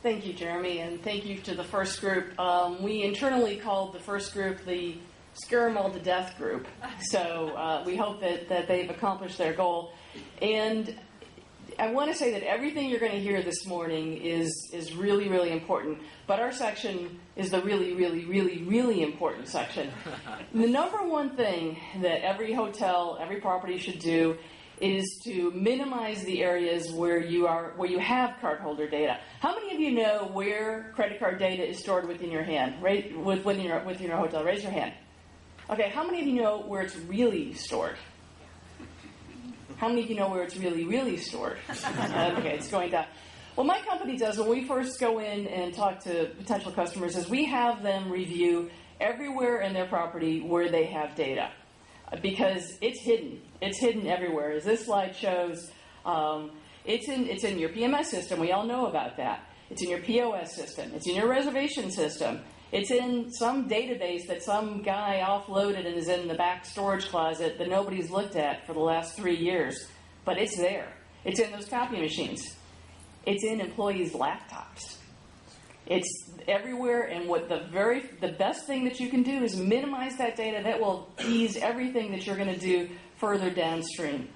Thank you, Jeremy, and thank you to the first group. We internally called the first group the Scare 'em all to death group. So we hope that they've accomplished their goal. And I want to say that everything you're going to hear this morning is really, really important. But our section is the really, really, really, really important section. The number one thing that every hotel, every property should do is to minimize the areas where you have cardholder data. How many of you know where credit card data is stored within your hand, right? Within your hotel? Raise your hand. Okay, how many of you know where it's really stored? How many of you know where it's really, really stored? Okay, it's going down. What my company does when we first go in and talk to potential customers is we have them review everywhere in their property where they have data. Because it's hidden. It's hidden everywhere. As this slide shows, it's in your PMS system. We all know about that. It's in your POS system. It's in your reservation system. It's in some database that some guy offloaded and is in the back storage closet that nobody's looked at for the last 3 years. But it's there. It's in those copy machines. It's in employees' laptops. It's everywhere, and what the best thing that you can do is minimize that data. That will ease everything that you're going to do further downstream.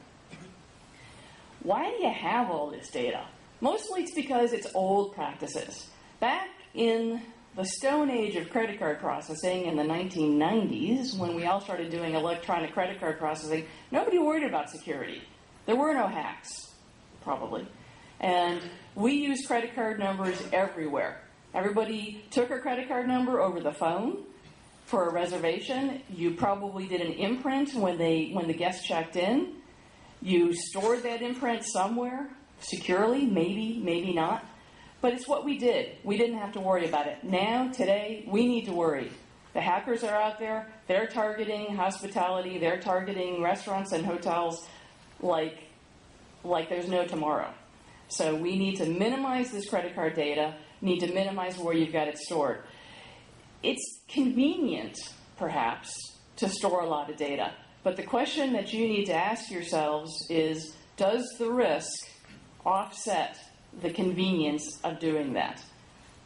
Why do you have all this data? Mostly it's because it's old practices. Back in the Stone Age of credit card processing in the 1990s, when we all started doing electronic credit card processing, nobody worried about security. There were no hacks, probably. And we used credit card numbers everywhere. Everybody took a credit card number over the phone for a reservation. You probably did an imprint when the guest checked in. You stored that imprint somewhere securely, maybe not. But it's what we did. We didn't have to worry about it. Now, today, we need to worry. The hackers are out there. They're targeting hospitality. They're targeting restaurants and hotels like there's no tomorrow. So we need to minimize this credit card data, need to minimize where you've got it stored. It's convenient, perhaps, to store a lot of data. But the question that you need to ask yourselves is, does the risk offset the convenience of doing that?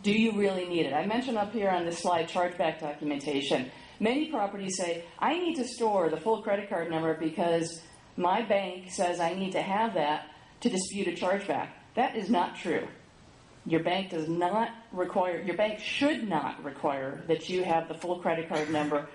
Do you really need it? I mentioned up here on this slide chargeback documentation. Many properties say, I need to store the full credit card number because my bank says I need to have that to dispute a chargeback. That is not true. Your bank should not require that you have the full credit card number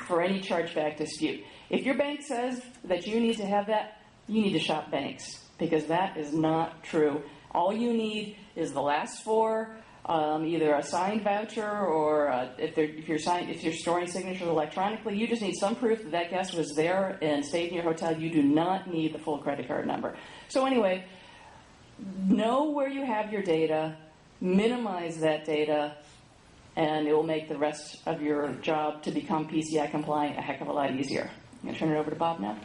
for any chargeback dispute. If your bank says that you need to have that, you need to shop banks, because that is not true. All you need is the last four, either a signed voucher or if you're storing signatures electronically, you just need some proof that guest was there and stayed in your hotel. You do not need the full credit card number. So anyway, know where you have your data, minimize that data, and it will make the rest of your job to become PCI compliant a heck of a lot easier. I'm going to turn it over to Bob now.